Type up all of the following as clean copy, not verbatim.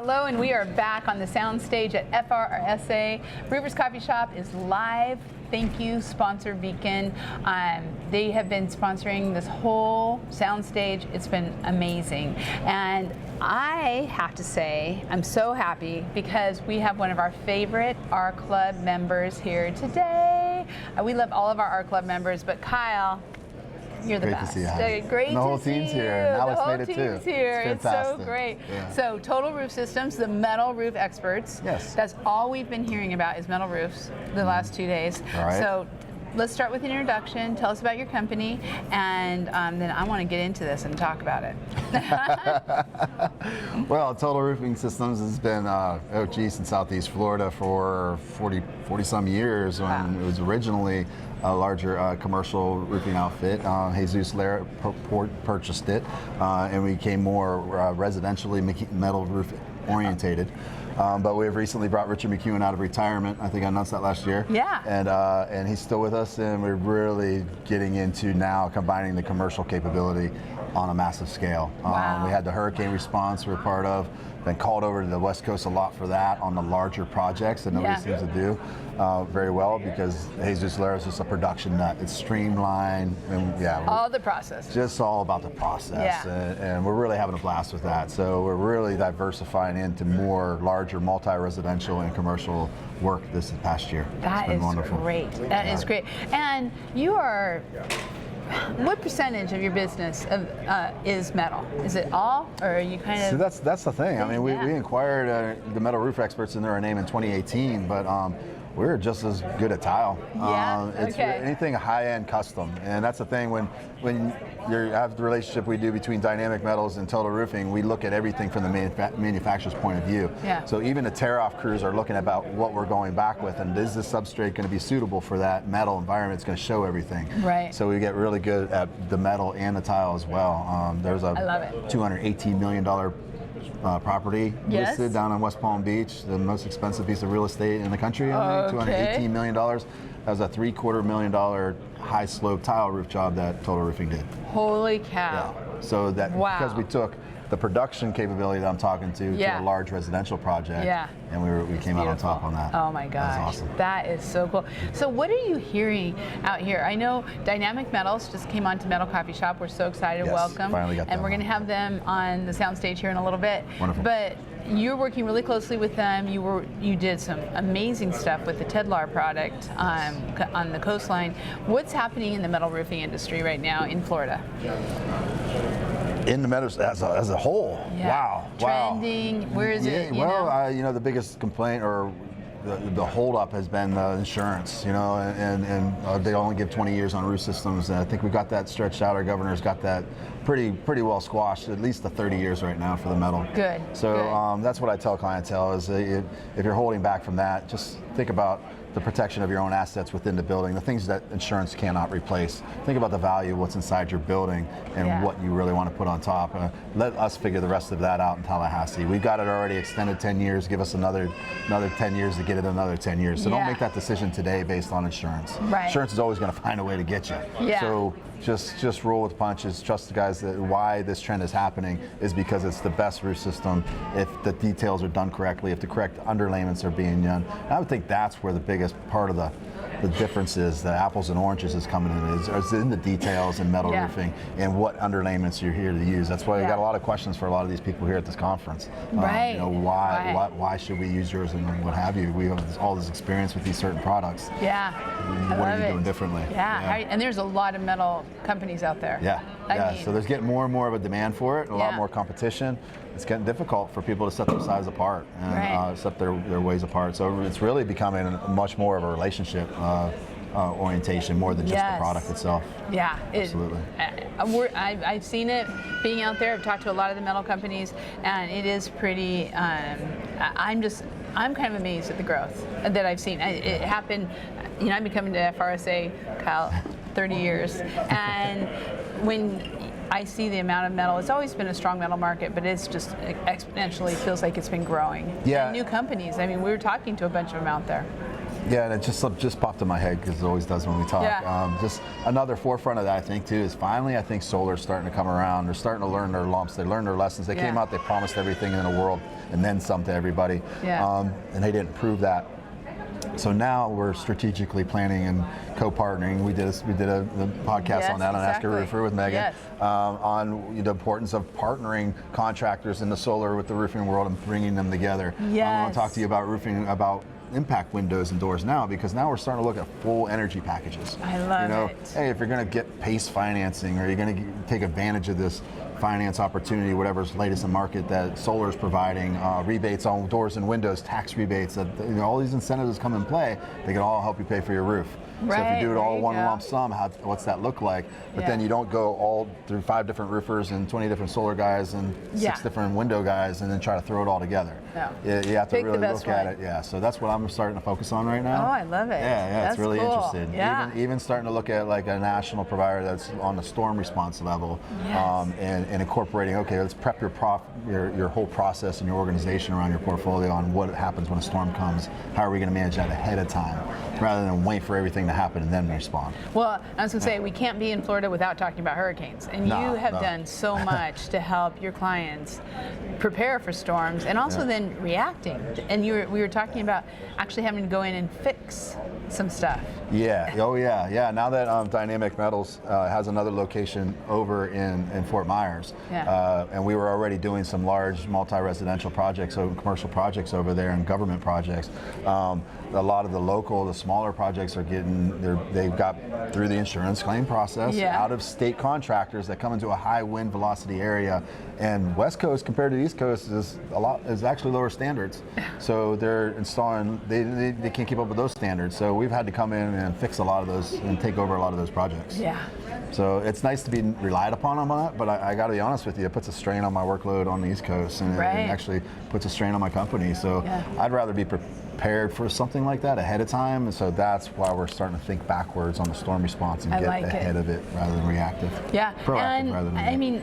Hello, and we are back on the sound stage at FRSA. Roofers Coffee Shop is live. Thank you, sponsor Beacon. They have been sponsoring this whole sound stage. It's been amazing. And I have to say, I'm so happy because we have one of our favorite R Club members here today. We love all of our R Club members, but Kyle, you're the best. Great to see you. Great the whole to see team's you. here. And Alex the whole made it team's too. here. It's so great. Yeah. So Total Roof Systems, the metal roof experts. Yes. That's all we've been hearing about is metal roofs the last 2 days. All right. So let's start with an introduction. Tell us about your company, and then I want to get into this and talk about it. Well, Total Roofing Systems has been in Southeast Florida for 40 some years. Wow. When it was originally a larger commercial roofing outfit. Jesus Lara purchased it, and we became more residentially metal roof orientated. But we've recently brought Richard McEwen out of retirement. I think I announced that last year. Yeah. And he's still with us, and we're really getting into now combining the commercial capability on a massive scale. Wow. We had the hurricane response we're part of. Been called over to the West Coast a lot for that on the larger projects that nobody seems to do very well, because Jesus Lara is just a production nut. It's streamlined, and all the process. Just all about the process, and we're really having a blast with that. So we're really diversifying into more larger multi-residential and commercial work this past year. That is wonderful. Great. That is great. And you are. What percentage of your business is metal? Is it all, or are you kind of? So that's the thing. I mean, we inquired the metal roof experts in their name in 2018, but we're just as good at tile. It's anything high-end custom, and that's the thing. When you have the relationship we do between Dynamic Metals and Total Roofing, we look at everything from the manufacturer's point of view. Yeah. So even the tear-off crews are looking about what we're going back with, and is this substrate going to be suitable for that metal environment? It's going to show everything. Right. So we get really good at the metal and the tile as well. There's a $218 million property listed down in West Palm Beach, the most expensive piece of real estate in the country. $218 million. That was a $750,000 high slope tile roof job that Total Roofing did. Holy cow. Yeah. So that because we took the production capability that I'm talking to a large residential project, and we came out on top on that. Oh my gosh, that's awesome. That is so cool. So what are you hearing out here? I know Dynamic Metals just came on to Metal Coffee Shop. We're so excited. Welcome. Finally got them. And we're going to have them on the soundstage here in a little bit. Wonderful. But you're working really closely with them. You did some amazing stuff with the Tedlar product on the coastline. What's happening in the metal roofing industry right now in Florida? In the metals as a whole. Wow. Trending. Where is it? Well, the biggest complaint or the holdup has been insurance, and they only give 20 years on roof systems. And I think we got that stretched out. Our governor's got that pretty well squashed, at least the 30 years right now for the metal. Good. So that's what I tell clientele is if you're holding back from that, just think about the protection of your own assets within the building, the things that insurance cannot replace. Think about the value of what's inside your building and what you really want to put on top. Let us figure the rest of that out in Tallahassee. We've got it already extended 10 years. Give us another 10 years to get it another 10 years. So don't make that decision today based on insurance. Right. Insurance is always going to find a way to get you. Yeah. So just roll with the punches. Trust the guys that why this trend is happening is because it's the best roof system if the details are done correctly, if the correct underlayments are being done. And I would think that's where the biggest part of the difference is, the apples and oranges is coming in, is in the details in metal roofing and what underlayments you're here to use. That's why we got a lot of questions for a lot of these people here at this conference. Right. Why should we use yours and what have you? We have all this experience with these certain products. Yeah. What are you doing differently? Yeah. And there's a lot of metal companies out there. Yeah. I mean, so there's getting more and more of a demand for it, a lot more competition. It's getting difficult for people to set their size apart and set their ways apart. So it's really becoming much more of a relationship orientation more than just the product itself. Yeah, absolutely. I've seen it being out there. I've talked to a lot of the metal companies, and it is pretty. I'm kind of amazed at the growth that I've seen. It happened. I've been coming to FRSA, Kyle, 30 years, and when I see the amount of metal, it's always been a strong metal market, but it's just exponentially feels like it's been growing. Yeah. And new companies. I mean, we were talking to a bunch of them out there. Yeah, and it just popped in my head because it always does when we talk. Yeah. Just another forefront of that, I think, too, is finally I think solar's starting to come around. They're starting to learn their lumps. They learned their lessons. They came out, they promised everything in the world and then some to everybody. Yeah. And they didn't prove that. So now we're strategically planning and co-partnering. We did a podcast on that on Ask a Roofer with Megan on the importance of partnering contractors in the solar with the roofing world and bringing them together. Yes. I want to talk to you about roofing, about impact windows and doors now, because now we're starting to look at full energy packages. I love it. Hey, if you're going to get PACE financing or you're going to take advantage of this finance opportunity, whatever's latest in market that solar is providing, rebates on doors and windows, tax rebates, that all these incentives come in play, they can all help you pay for your roof. Right, so if you do it all one go. lump sum, what's that look like? But then you don't go all through 5 different roofers and 20 different solar guys and 6 different window guys and then try to throw it all together. No. You have to Pick really look at one. it. Yeah, so that's what I'm starting to focus on right now. Oh, I love it. Yeah, it's really cool. interesting. Yeah. Even starting to look at like a national provider that's on the storm response level, and incorporating, okay, let's prep your whole process and your organization around your portfolio on what happens when a storm comes. How are we going to manage that ahead of time, rather than wait for everything to happen and then respond? Well, I was going to say, we can't be in Florida without talking about hurricanes. And you have done so much to help your clients prepare for storms and also then reacting. And we were talking about actually having to go in and fix some stuff. Yeah. Oh, yeah. Now that Dynamic Metals has another location over in Fort Myers, and we were already doing some large multi-residential projects, so commercial projects over there and government projects. A lot of the smaller projects are they've got through the insurance claim process, out of state contractors that come into a high wind velocity area, and West Coast compared to the East Coast is actually lower standards. So they're installing, they can't keep up with those standards. So we've had to come in and fix a lot of those and take over a lot of those projects. Yeah. So it's nice to be relied upon on that, but I got to be honest with you, it puts a strain on my workload on the East Coast, and it actually puts a strain on my company. So I'd rather be prepared for something like that ahead of time, and so that's why we're starting to think backwards on the storm response and get ahead of it rather than reactive. Yeah, proactive rather than reactive. I mean,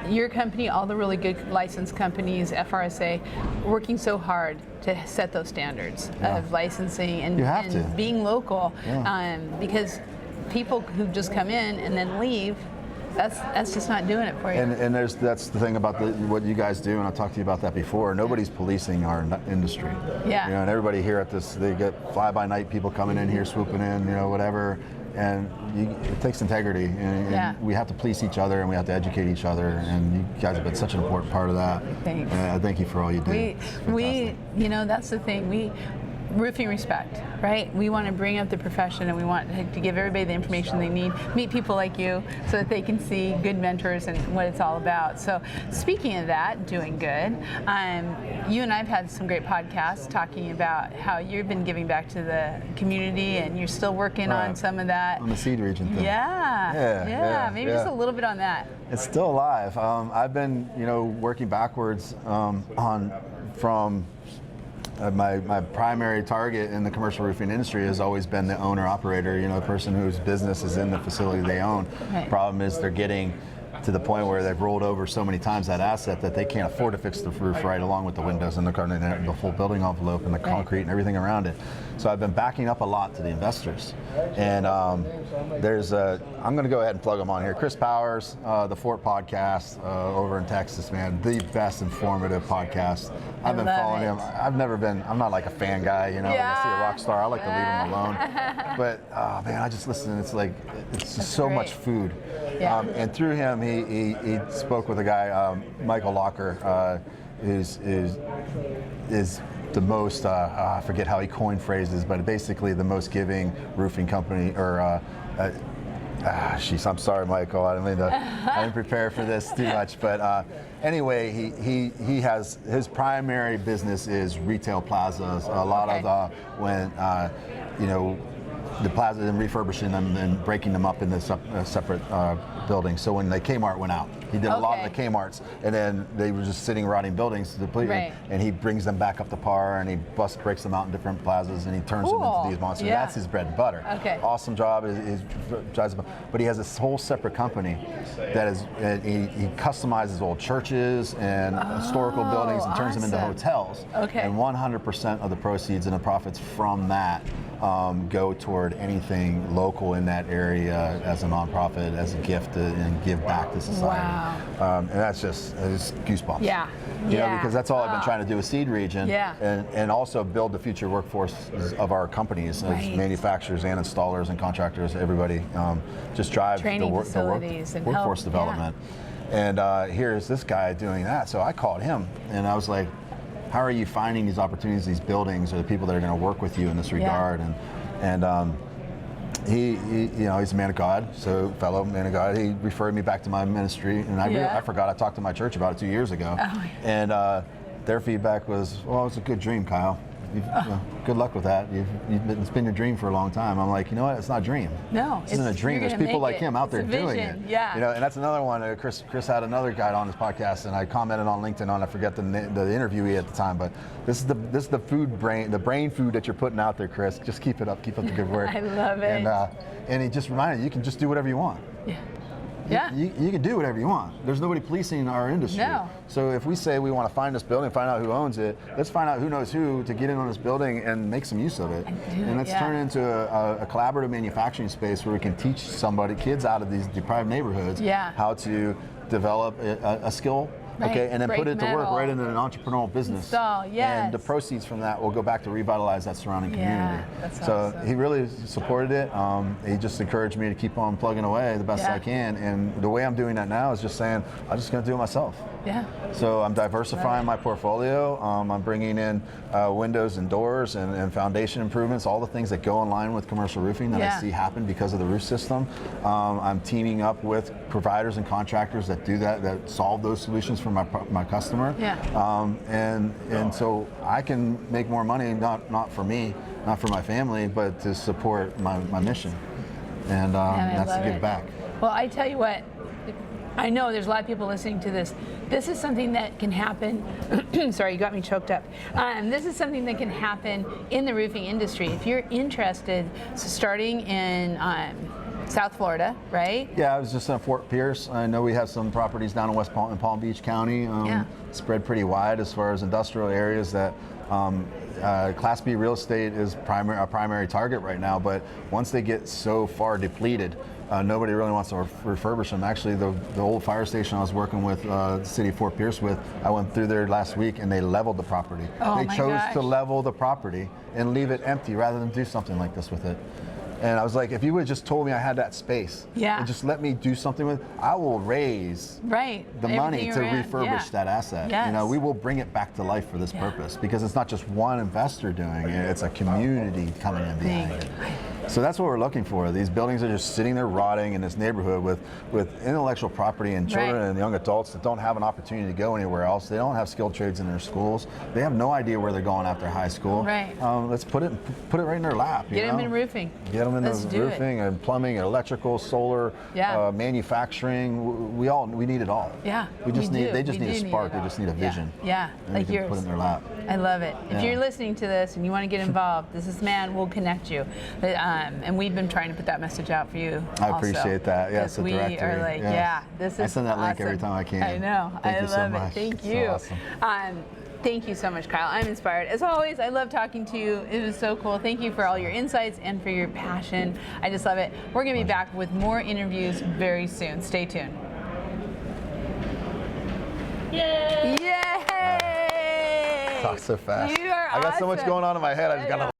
your company, all the really good licensed companies, FRSA, working so hard to set those standards of licensing and being local, because people who just come in and then leave, that's just not doing it for you. And that's the thing about what you guys do, and I've talked to you about that before. Nobody's policing our industry. Yeah. And everybody here at this, they get fly-by-night people coming in here, swooping in, whatever. And it takes integrity, and we have to police each other, and we have to educate each other, and you guys have been such an important part of that. Thanks. Thank you for all you do. We that's the thing. Roofing respect, right? We want to bring up the profession, and we want to give everybody the information they need, meet people like you so that they can see good mentors and what it's all about. So speaking of that, doing good, you and I have had some great podcasts talking about how you've been giving back to the community, and you're still working on some of that. On the seed region thing. Maybe just a little bit on that. It's still alive. I've been, working backwards from my primary target in the commercial roofing industry has always been the owner-operator, the person whose business is in the facility they own. Right. Problem is they're getting to the point where they've rolled over so many times that asset that they can't afford to fix the roof right along with the windows and the full building envelope and the concrete and everything around it. So I've been backing up a lot to the investors. And I'm going to go ahead and plug them on here. Chris Powers, the Fort Podcast over in Texas, man, the best informative podcast. I've been following him. I'm not like a fan guy, when I see a rock star, I like to leave him alone. But man, I just listen. It's just so much food. Yeah. And through him, he spoke with a guy, Michael Locker, who's the most, I forget how he coined phrases, but basically the most giving roofing company, or I'm sorry, Michael, I didn't prepare for this too much, but anyway, he has, his primary business is retail plazas. A lot of when the plazas and refurbishing them and breaking them up into separate buildings. So when the Kmart went out, he did a lot of the Kmarts, and then they were just sitting rotting buildings completely, and he brings them back up to par, and he breaks them out in different plazas, and he turns them into these monsters. Yeah. That's his bread and butter. Awesome job. But he has this whole separate company that is, he customizes old churches and historical buildings and turns them into hotels. And 100% of the proceeds and the profits from that go toward anything local in that area as a nonprofit, as a gift, and give back to society. And that's just goosebumps. You know, because that's all I've been trying to do with Seed Region, and also build the future workforce of our companies, as manufacturers and installers and contractors, everybody, just drive the workforce development. And here's this guy doing that. So I called him, and I was like, how are you finding these opportunities, these buildings, or the people that are going to work with you in this regard? And he, you know, he's a man of God, so fellow man of God. He referred me back to my ministry, and I forgot I talked to my church about it 2 years ago. And their feedback was, well, it's a good dream, Kyle. Good luck with that. It's been your dream for a long time. I'm like, you know what? It's not a dream. No, this isn't a dream. There's people like him out there doing it. You know, and that's another one. Chris had another guy on his podcast, and I commented on LinkedIn on, I forget the interviewee at the time, but this is the food brain, the brain food that you're putting out there, Chris. Just keep it up. Keep up the good work. I love it. And he just reminded you can just do whatever you want. You can do whatever you want. There's nobody policing our industry. So if we say we want to find this building, find out who owns it, let's find out who knows who to get in on this building and make some use of it. And let's turn it into a collaborative manufacturing space where we can teach kids out of these deprived neighborhoods how to develop a skill. And then put it to work right into an entrepreneurial business. And the proceeds from that will go back to revitalize that surrounding community. So he really supported it. He just encouraged me to keep on plugging away the best I can. And the way I'm doing that now is just saying, I'm just going to do it myself. So I'm diversifying my portfolio. I'm bringing in windows and doors and foundation improvements, all the things that go in line with commercial roofing that I see happen because of the roof system. I'm teaming up with providers and contractors that do that solve those solutions for my customer. And so I can make more money, not for me, not for my family, but to support my mission. And that's to give back. Well, I tell you what, I know there's a lot of people listening to this. This is something that can happen. Sorry, you got me choked up. This is something that can happen in the roofing industry. If you're interested, starting in South Florida, right? Yeah, I was just in Fort Pierce. I know we have some properties down in West Palm Beach County, spread pretty wide as far as industrial areas that Class B real estate is a primary target right now. But once they get so far depleted, nobody really wants to refurbish them. Actually, the old fire station I was working with the city of Fort Pierce with, I went through there last week and they leveled the property. They chose to level the property and leave it empty rather than do something like this with it. And I was like, if you would have just told me I had that space and just let me do something with it, I will raise the money to refurbish that asset. You know, we will bring it back to life for this purpose, because it's not just one investor doing it, it's a community coming in behind it. So that's what we're looking for. These buildings are just sitting there rotting in this neighborhood with intellectual property and children and young adults that don't have an opportunity to go anywhere else. They don't have skilled trades in their schools. They have no idea where they're going after high school. Let's put it right in their lap. Get them in roofing. Get them in the roofing and plumbing, and electrical, solar, manufacturing. We need it all. They just need a spark. They just need a vision. And like you can put it in their lap. I love it. If you're listening to this and you want to get involved, this man will connect you. And we've been trying to put that message out for you. I appreciate that. Yes, we are like, this is I send that awesome. link every time I can. I know. I love it. Thank you. So awesome. Thank you so much, Kyle. I'm inspired. As always, I love talking to you. It was so cool. Thank you for all your insights and for your passion. I just love it. We're going to be back with more interviews very soon. Stay tuned. Yay! Talk so fast. You are I got so much awesome. going on in my head. I just got to